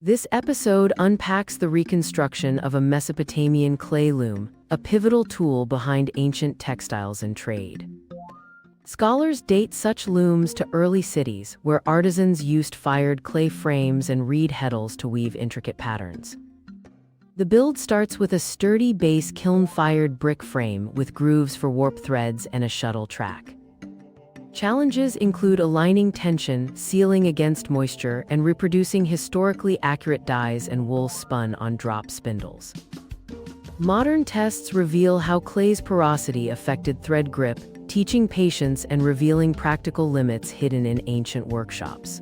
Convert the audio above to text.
This episode unpacks the reconstruction of a Mesopotamian clay loom, a pivotal tool behind ancient textiles and trade. Scholars date such looms to early cities, where artisans used fired clay frames and reed heddles to weave intricate patterns. The build starts with a sturdy base kiln-fired brick frame with grooves for warp threads and a shuttle track. Challenges include aligning tension, sealing against moisture, and reproducing historically accurate dyes and wool spun on drop spindles. Modern tests reveal how clay's porosity affected thread grip, teaching patience and revealing practical limits hidden in ancient workshops.